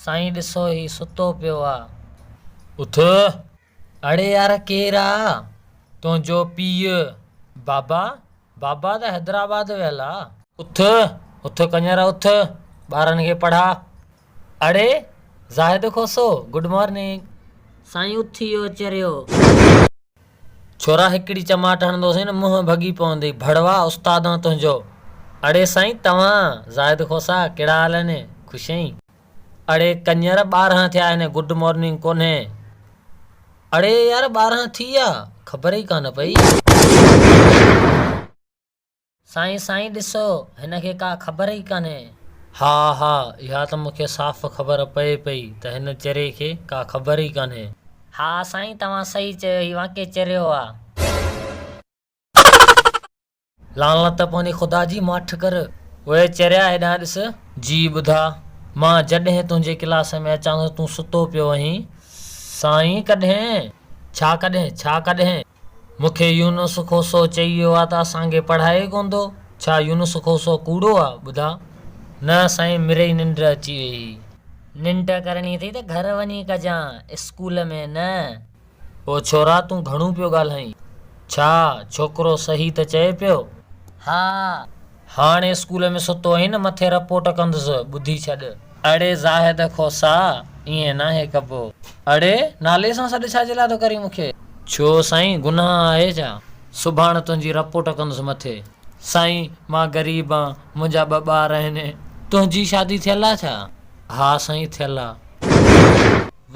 साईं ॾिसो ही सुतो पियो आ। उथ। अड़े यार केरु आ? तुंहिंजो पीउ। बाबा? बाबा त हैदराबाद वियल आ। उथ उथ कंजर उथ, ॿारनि खे पढ़ा। अड़े ज़ाहिद खोसो, गुड मॉर्निंग। साईं उथी वियो चरियो। छोरा हिकिड़ी चमाट हणंदोसीं न मुंहुं भॻी पवंदी। भड़वा उस्ताद आ तुंहिंजो। अड़े साईं तव्हां ज़ाहिद खोसा कहिड़ा हाल आहिनि? ख़ुशि आहीं? अड़े कंजर 12 थिया आहिनि, गुड मॉर्निंग कोन्हे। अड़े यार 12 थी विया, ख़बर ई कान पई। साईं साईं ॾिसो हिनखे का ख़बर ई कान्हे। हा हा इहा त मूंखे साफ़ ख़बर पए पई त हिन चरे खे का ख़बर ई कान्हे। हा साईं तव्हां सही चयो, ही वाके चरियो आ। लानत पवंदी ख़ुदा जी माठ कर। उहे चरिया हेॾां ॾिस। जी ॿुधा, मां जॾहिं तुंहिंजे क्लास में अचां थो तूं सुतो पियो आहीं। साईं कॾहिं? छा कॾहिं? छा कॾहिं? मूंखे यूनुस खोसो चई वियो आहे त असांखे पढ़ाए कोन थो। छा यूनुस खोसो कूड़ो आहे? ॿुधा। न साईं मिड़ई निंड अची वई। निंड करणी अथई त घर वञी कजां, स्कूल में न। ओ छोरा तूं घणो पियो ॻाल्हाईं? छा छोकिरो सही त चए पियो? हा हाणे स्कूल में सुतो आहीं न, मथे रपोट कंदुसि, ॿुधी छॾ। अड़े ज़ाहिद खोसा ईअं नाहे कबो। अड़े नाले सां सॾु छाजे लाइ थो करीं मूंखे? छो साईं गुनाह आहे छा? सुभाणे तुंहिंजी रपोट कंदुसि मथे। साईं मां ग़रीब आं, मुंहिंजा 2 ॿार आहिनि। तुंहिंजी शादी थियल आहे छा? हा साईं थियल आहे।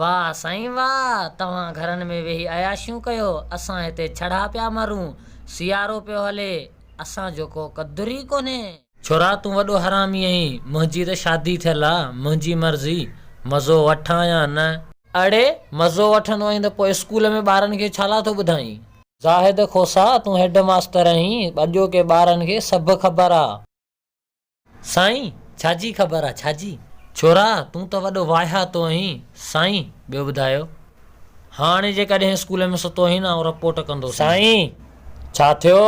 वाह साईं वाह, तव्हां घरनि में वेही अयाशियूं कयो, असां हिते छड़ा पिया मारूं, सियारो पियो हले, असांजो को क़दुरु ई कोन्हे। छोरा तूं वॾो हरामी आहीं। मुंहिंजी त शादी थियल आहे, मुंहिंजी मर्ज़ी, मज़ो वठां या न। अड़े मज़ो वठंदो आहीं त पोइ स्कूल में ॿारनि खे छा लाइ थो ॿुधाईं? ज़ाहिद खोसा तूं हेड मास्टर आहीं, अॼो के ॿारनि खे सभु ख़बर आहे। साईं छाजी ख़बर आहे? छाजी? छोरा तूं त वॾो वाहियातो आहीं। साईं ॿियो ॿुधायो। हाणे जेकॾहिं स्कूल में सुतो आहीं न रपोट कंदो। साईं छा थियो?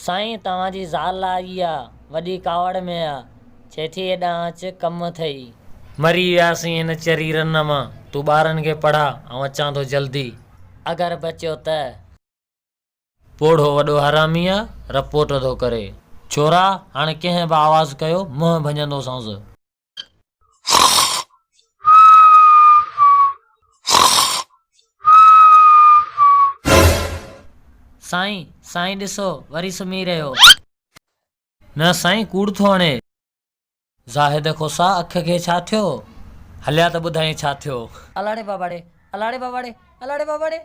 साईं तव्हांजी ज़ाल आई आहे, वॾी कावड़ में आहे, चए थी हेॾां अच कमु अथई। मरी वियासीं हिन चरीरन मां। तूं ॿारनि खे पढ़ा, ऐं अचां थो जल्दी अगरि बचियो त। पोढ़ो वॾो हरामी आहे, रपोट थो करे। छोरा हाणे कंहिं बि आवाज़ कयो मुंहुं भंजंदोसांसि। साईं साईं ॾिसो वरी सुम्ही रहियो। न साईं कूड़ थो हणे। ज़ाहिद खोसा अख खे छा थियो? हलिया त ॿुधाई छा थियो? अलाड़े बाबाड़े, अलाड़े बाबाड़े, अलाड़े बाबाड़े।